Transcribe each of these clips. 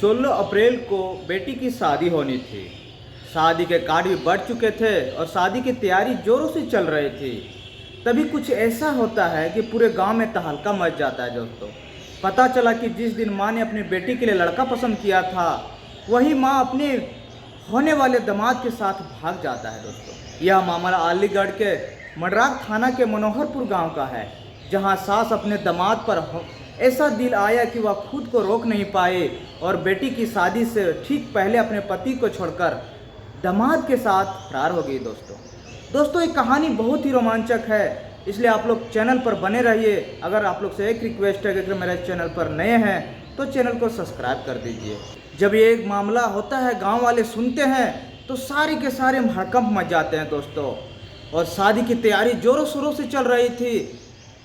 16 अप्रैल को बेटी की शादी होनी थी। शादी के कार्ड भी बढ़ चुके थे और शादी की तैयारी जोरों से चल रही थी। तभी कुछ ऐसा होता है कि पूरे गांव में तहलका मच जाता है दोस्तों। पता चला कि जिस दिन माँ ने अपनी बेटी के लिए लड़का पसंद किया था, वही माँ अपने होने वाले दामाद के साथ भाग जाता है दोस्तों। यह मामला अलीगढ़ के मडराग थाना के मनोहरपुर गांव का है, जहां सास अपने दामाद पर ऐसा दिल आया कि वह खुद को रोक नहीं पाए और बेटी की शादी से ठीक पहले अपने पति को छोड़कर दामाद के साथ फरार हो गई दोस्तों ये कहानी बहुत ही रोमांचक है, इसलिए आप लोग चैनल पर बने रहिए। अगर आप लोग से एक रिक्वेस्ट है कि अगर मेरे चैनल पर नए हैं तो चैनल को सब्सक्राइब कर दीजिए। जब ये एक मामला होता है, गांव वाले सुनते हैं तो सारे के सारे हड़कंप मच जाते हैं दोस्तों। और शादी की तैयारी जोरों शोरों से चल रही थी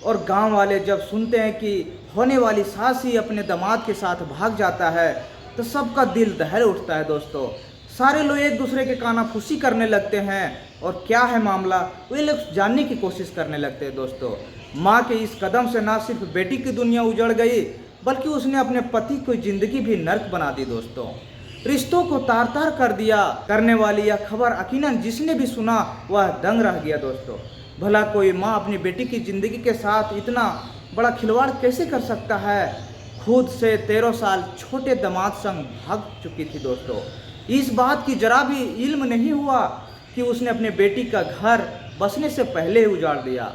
और गांव वाले जब सुनते हैं कि होने वाली सास ही अपने दामाद के साथ भाग जाता है तो सबका दिल दहल उठता है दोस्तों। सारे लोग एक दूसरे के कानाफूसी करने लगते हैं और क्या है मामला वे लोग जानने की कोशिश करने लगते हैं दोस्तों। माँ के इस कदम से ना सिर्फ बेटी की दुनिया उजड़ गई, बल्कि उसने अपने पति की जिंदगी भी नर्क बना दी दोस्तों। रिश्तों को तार तार कर दिया। करने वाली यह खबर यकीनन जिसने भी सुना वह दंग रह गया दोस्तों। भला कोई माँ अपनी बेटी की ज़िंदगी के साथ इतना बड़ा खिलवाड़ कैसे कर सकता है। खुद से 13 साल छोटे दामाद संग भाग चुकी थी दोस्तों। इस बात की जरा भी इल्म नहीं हुआ कि उसने अपने बेटी का घर बसने से पहले ही उजाड़ दिया।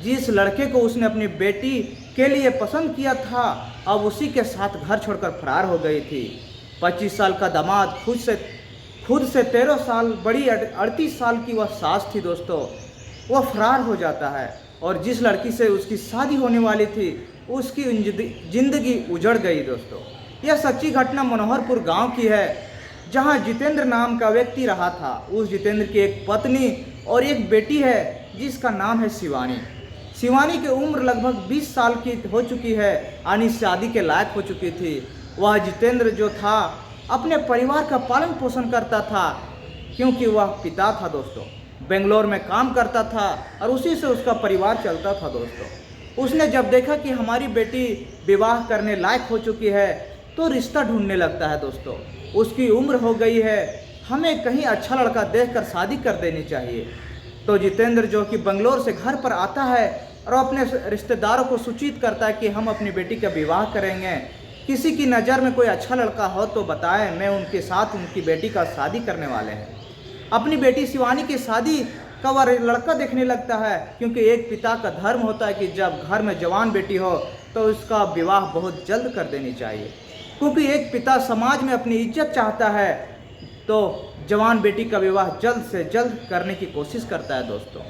जिस लड़के को उसने अपनी बेटी के लिए पसंद किया था, अब उसी के साथ घर छोड़कर फरार हो गई थी। 25 साल का दामाद खुद से 13 साल बड़ी 38 साल की वह सास थी दोस्तों, वह फरार हो जाता है और जिस लड़की से उसकी शादी होने वाली थी उसकी जिंदगी उजड़ गई दोस्तों। यह सच्ची घटना मनोहरपुर गांव की है, जहां जितेंद्र नाम का व्यक्ति रहा था। उस जितेंद्र की एक पत्नी और एक बेटी है जिसका नाम है शिवानी। शिवानी की उम्र लगभग 20 साल की हो चुकी है, यानी शादी के लायक हो चुकी थी। वह जितेंद्र जो था अपने परिवार का पालन पोषण करता था, क्योंकि वह पिता था दोस्तों। बेंगलोर में काम करता था और उसी से उसका परिवार चलता था दोस्तों। उसने जब देखा कि हमारी बेटी विवाह करने लायक हो चुकी है तो रिश्ता ढूंढने लगता है दोस्तों। उसकी उम्र हो गई है, हमें कहीं अच्छा लड़का देखकर शादी कर देनी चाहिए। तो जितेंद्र जो कि बेंगलोर से घर पर आता है और अपने रिश्तेदारों को सूचित करता है कि हम अपनी बेटी का विवाह करेंगे, किसी की नज़र में कोई अच्छा लड़का हो तो बताएं, मैं उनके साथ उनकी बेटी का शादी करने वाले हैं। अपनी बेटी शिवानी की शादी का वह लड़का देखने लगता है, क्योंकि एक पिता का धर्म होता है कि जब घर में जवान बेटी हो तो उसका विवाह बहुत जल्द कर देनी चाहिए। क्योंकि एक पिता समाज में अपनी इज्जत चाहता है तो जवान बेटी का विवाह जल्द से जल्द करने की कोशिश करता है दोस्तों।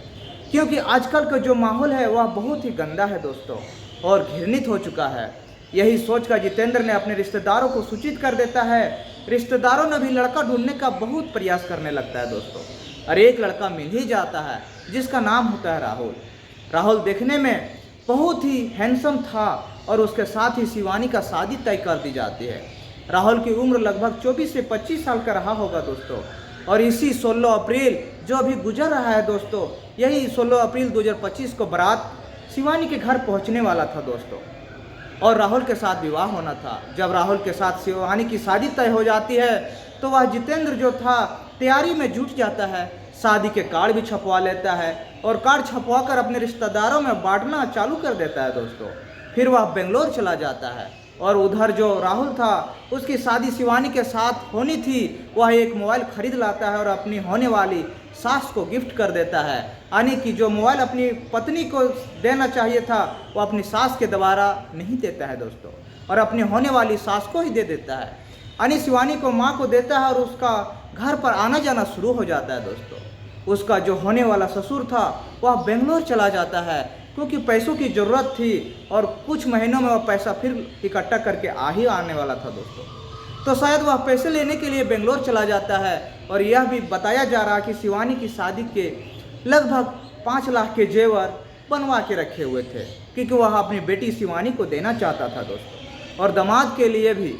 क्योंकि आजकल का जो माहौल है वह बहुत ही गंदा है दोस्तों और घृणित हो चुका है। यही सोचकर जितेंद्र ने अपने रिश्तेदारों को सूचित कर देता है। रिश्तेदारों ने भी लड़का ढूंढने का बहुत प्रयास करने लगता है दोस्तों और एक लड़का मिल ही जाता है जिसका नाम होता है राहुल। राहुल देखने में बहुत ही हैंडसम था और उसके साथ ही शिवानी का शादी तय कर दी जाती है। राहुल की उम्र लगभग 24 से 25 साल का रहा होगा दोस्तों। और इसी 16 अप्रैल जो अभी गुजर रहा है दोस्तों, यही 16 अप्रैल 2025 को बारात शिवानी के घर पहुंचने वाला था दोस्तों और राहुल के साथ विवाह होना था। जब राहुल के साथ शिवानी की शादी तय हो जाती है तो वह जितेंद्र जो था तैयारी में जुट जाता है। शादी के कार्ड भी छपवा लेता है और कार्ड छपवा कर अपने रिश्तेदारों में बांटना चालू कर देता है दोस्तों। फिर वह बेंगलोर चला जाता है और उधर जो राहुल था उसकी शादी शिवानी के साथ होनी थी, वह एक मोबाइल खरीद लाता है और अपनी होने वाली सास को गिफ्ट कर देता है। यानी कि जो मोबाइल अपनी पत्नी को देना चाहिए था वो अपनी सास के द्वारा नहीं देता है दोस्तों और अपनी होने वाली सास को ही दे देता है। यानी शिवानी को माँ को देता है और उसका घर पर आना जाना शुरू हो जाता है दोस्तों। उसका जो होने वाला ससुर था वह बेंगलोर चला जाता है, क्योंकि पैसों की ज़रूरत थी और कुछ महीनों में वह पैसा फिर इकट्ठा करके आने वाला था दोस्तों। तो शायद वह पैसे लेने के लिए बेंगलोर चला जाता है और यह भी बताया जा रहा है कि शिवानी की शादी के लगभग 5 लाख के जेवर बनवा के रखे हुए थे, क्योंकि वह अपनी बेटी शिवानी को देना चाहता था दोस्तों। और दामाद के लिए भी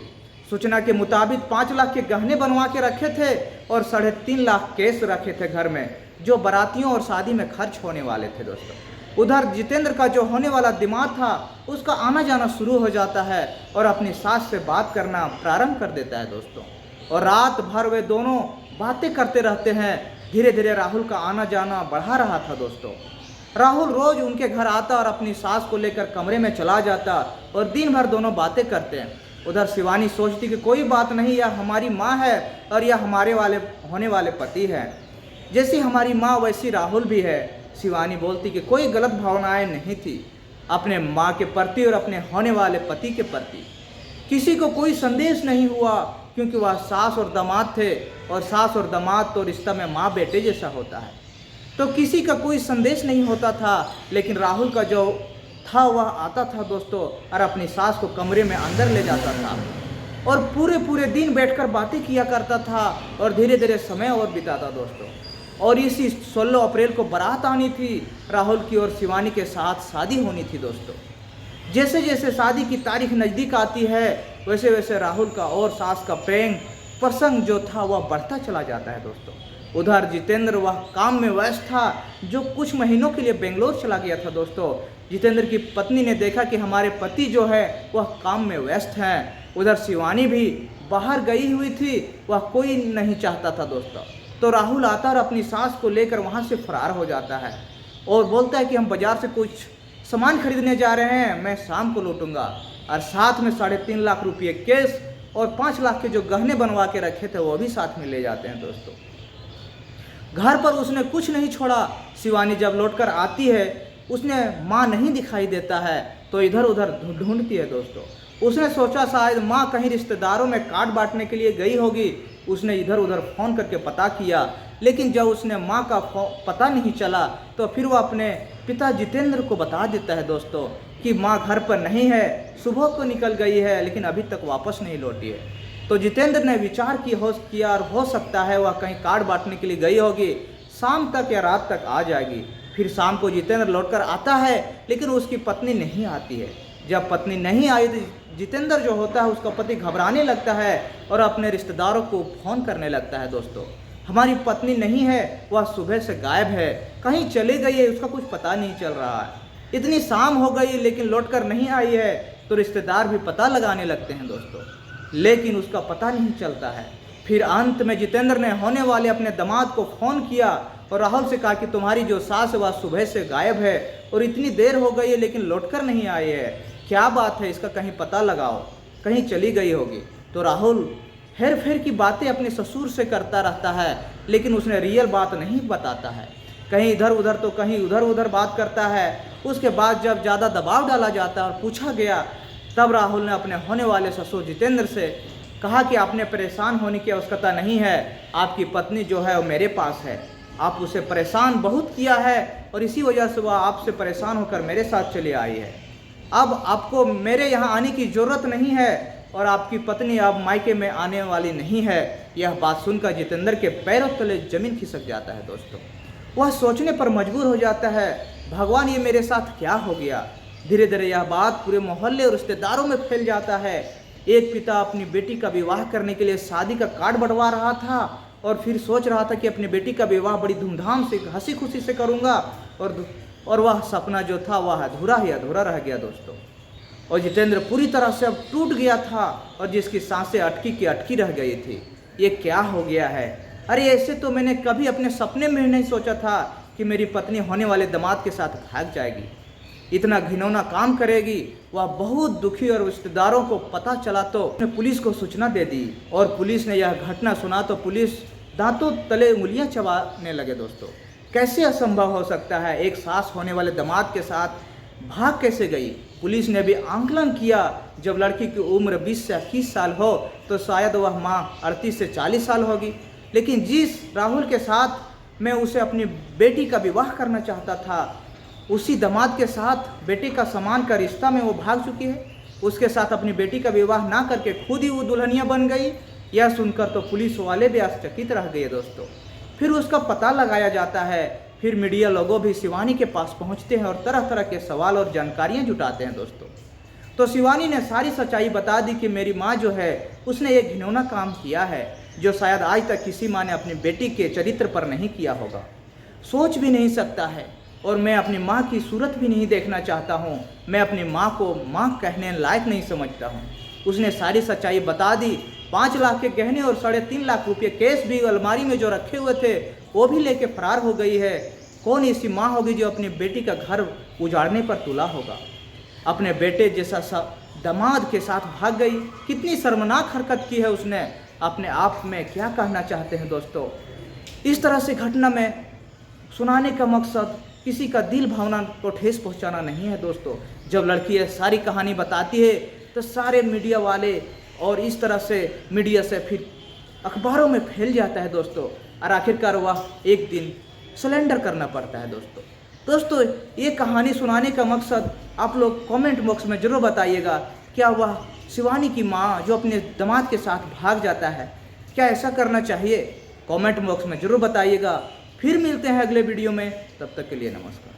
सूचना के मुताबिक 5 लाख के गहने बनवा के रखे थे और 3.5 लाख कैश रखे थे घर में, जो बारातियों और शादी में खर्च होने वाले थे दोस्तों। उधर जितेंद्र का जो होने वाला दिमाग था उसका आना जाना शुरू हो जाता है और अपनी सास से बात करना प्रारंभ कर देता है दोस्तों। और रात भर वे दोनों बातें करते रहते हैं। धीरे धीरे राहुल का आना जाना बढ़ा रहा था दोस्तों। राहुल रोज उनके घर आता और अपनी सास को लेकर कमरे में चला जाता और दिन भर दोनों बातें करते हैं। उधर शिवानी सोचती कि कोई बात नहीं, यह हमारी माँ है और यह हमारे होने वाले पति है। जैसी हमारी माँ वैसी राहुल भी है। शिवानी बोलती कि कोई गलत भावनाएं नहीं थी अपने माँ के प्रति और अपने होने वाले पति के प्रति। किसी को कोई संदेश नहीं हुआ क्योंकि वह सास और दामाद थे और सास और दामाद तो रिश्ता में माँ बेटे जैसा होता है, तो किसी का कोई संदेश नहीं होता था। लेकिन राहुल का जो था वह आता था दोस्तों और अपनी सास को कमरे में अंदर ले जाता था और पूरे दिन बैठकर बातें किया करता था और धीरे धीरे समय और बिताता दोस्तों। और इसी 16 अप्रैल को बारात आनी थी राहुल की और शिवानी के साथ शादी होनी थी दोस्तों। जैसे जैसे शादी की तारीख नज़दीक आती है वैसे वैसे राहुल का और सास का प्रेम प्रसंग जो था वह बढ़ता चला जाता है दोस्तों। उधर जितेंद्र वह काम में व्यस्त था जो कुछ महीनों के लिए बेंगलोर चला गया था दोस्तों। जितेंद्र की पत्नी ने देखा कि हमारे पति जो है वह काम में व्यस्त हैं। उधर शिवानी भी बाहर गई हुई थी, वह कोई नहीं चाहता था दोस्तों। तो राहुल आता और अपनी सास को लेकर वहाँ से फरार हो जाता है और बोलता है कि हम बाज़ार से कुछ सामान खरीदने जा रहे हैं, मैं शाम को लौटूंगा। और साथ में 3.5 लाख रुपये कैश और 5 लाख के जो गहने बनवा के रखे थे वो भी साथ में ले जाते हैं दोस्तों। घर पर उसने कुछ नहीं छोड़ा। शिवानी जब लौटकर आती है उसने माँ नहीं दिखाई देता है तो इधर उधर ढूंढती है दोस्तों। उसने सोचा शायद माँ कहीं रिश्तेदारों में कार्ड बांटने के लिए गई होगी। उसने इधर उधर फ़ोन करके पता किया, लेकिन जब उसने माँ का पता नहीं चला तो फिर वो अपने पिता जितेंद्र को बता देता है दोस्तों कि माँ घर पर नहीं है, सुबह को निकल गई है लेकिन अभी तक वापस नहीं लौटी है। तो जितेंद्र ने विचार किया और हो सकता है वह कहीं कार्ड बांटने के लिए गई होगी, शाम तक या रात तक आ जाएगी। फिर शाम को जितेंद्र लौटकर आता है लेकिन उसकी पत्नी नहीं आती है। जब पत्नी नहीं आई तो जितेंद्र जो होता है उसका पति घबराने लगता है और अपने रिश्तेदारों को फ़ोन करने लगता है दोस्तों। हमारी पत्नी नहीं है, वह सुबह से गायब है, कहीं चली गई है, उसका कुछ पता नहीं चल रहा है। इतनी शाम हो गई लेकिन लौटकर नहीं आई है। तो रिश्तेदार भी पता लगाने लगते हैं दोस्तों, लेकिन उसका पता नहीं चलता है। फिर अंत में जितेंद्र ने होने वाले अपने दामाद को फ़ोन किया और राहुल से कहा कि तुम्हारी जो सास है वह सुबह से गायब है और इतनी देर हो गई है लेकिन लौटकर नहीं आई है, क्या बात है, इसका कहीं पता लगाओ, कहीं चली गई होगी। तो राहुल हेर फेर की बातें अपने ससुर से करता रहता है लेकिन उसने रियल बात नहीं बताता है, कहीं इधर उधर तो कहीं उधर उधर बात करता है। उसके बाद जब ज़्यादा दबाव डाला जाता और पूछा गया तब राहुल ने अपने होने वाले ससुर जितेंद्र से कहा कि आपने परेशान होने की आवश्यकता नहीं है, आपकी पत्नी जो है वो मेरे पास है, आप उसे परेशान बहुत किया है और इसी वजह से वह आपसे परेशान होकर मेरे साथ चली आई है। अब आपको मेरे यहाँ आने की ज़रूरत नहीं है और आपकी पत्नी अब मायके में आने वाली नहीं है। यह बात सुनकर जितेंद्र के पैरों तले जमीन खिसक जाता है दोस्तों। वह सोचने पर मजबूर हो जाता है, भगवान ये मेरे साथ क्या हो गया। धीरे धीरे यह बात पूरे मोहल्ले और रिश्तेदारों में फैल जाता है। एक पिता अपनी बेटी का विवाह करने के लिए शादी का कार्ड बंटवा रहा था और फिर सोच रहा था कि अपनी बेटी का विवाह बड़ी धूमधाम से हंसी खुशी से करूँगा और वह सपना जो था वह अधूरा ही अधूरा रह गया दोस्तों। और जितेंद्र पूरी तरह से अब टूट गया था और जिसकी सांसें अटकी की अटकी रह गई थी। ये क्या हो गया है, अरे ऐसे तो मैंने कभी अपने सपने में नहीं सोचा था कि मेरी पत्नी होने वाले दामाद के साथ भाग जाएगी, इतना घिनौना काम करेगी। वह बहुत दुखी और रिश्तेदारों को पता चला तो उसने पुलिस को सूचना दे दी और पुलिस ने यह घटना सुना तो पुलिस दांतों तले उंगलियां चबाने लगे दोस्तों। कैसे असंभव हो सकता है, एक सास होने वाले दामाद के साथ भाग कैसे गई। पुलिस ने भी आंकलन किया, जब लड़की की उम्र 20 से 21 साल हो तो शायद वह माँ 38 से 40 साल होगी। लेकिन जिस राहुल के साथ मैं उसे अपनी बेटी का विवाह करना चाहता था उसी दामाद के साथ बेटे का समान का रिश्ता में वो भाग चुकी है। उसके साथ अपनी बेटी का विवाह ना करके खुद ही वो दुल्हनिया बन गई। यह सुनकर तो पुलिस वाले भी आश्चर्यचकित रह गए दोस्तों। फिर उसका पता लगाया जाता है, फिर मीडिया लोगों भी शिवानी के पास पहुंचते हैं और तरह तरह के सवाल और जानकारियां जुटाते हैं दोस्तों। तो शिवानी ने सारी सच्चाई बता दी कि मेरी माँ जो है उसने एक घिनौना काम किया है जो शायद आज तक किसी माँ ने अपनी बेटी के चरित्र पर नहीं किया होगा। सोच भी नहीं सकता है और मैं अपनी माँ की सूरत भी नहीं देखना चाहता हूँ। मैं अपनी माँ को माँ कहने लायक नहीं समझता हूँ। उसने सारी सच्चाई बता दी। 5 लाख के गहने और 3.5 लाख रुपये केस भी अलमारी में जो रखे हुए थे वो भी लेके फरार हो गई है। कौन ऐसी माँ होगी जो अपनी बेटी का घर उजाड़ने पर तुला होगा? अपने बेटे जैसा दामाद के साथ भाग गई। कितनी शर्मनाक हरकत की है उसने। अपने आप में क्या कहना चाहते हैं दोस्तों? इस तरह से घटना में सुनाने का मकसद किसी का दिल भावना को ठेस पहुंचाना नहीं है दोस्तों। जब लड़की ये सारी कहानी बताती है तो सारे मीडिया वाले और इस तरह से मीडिया से फिर अखबारों में फैल जाता है दोस्तों, और आखिरकार वह एक दिन सरेंडर करना पड़ता है दोस्तों। ये कहानी सुनाने का मकसद आप लोग कमेंट बॉक्स में ज़रूर बताइएगा। क्या वह शिवानी की माँ जो अपने दामाद के साथ भाग जाता है, क्या ऐसा करना चाहिए? कमेंट बॉक्स में ज़रूर बताइएगा। फिर मिलते हैं अगले वीडियो में, तब तक के लिए नमस्कार।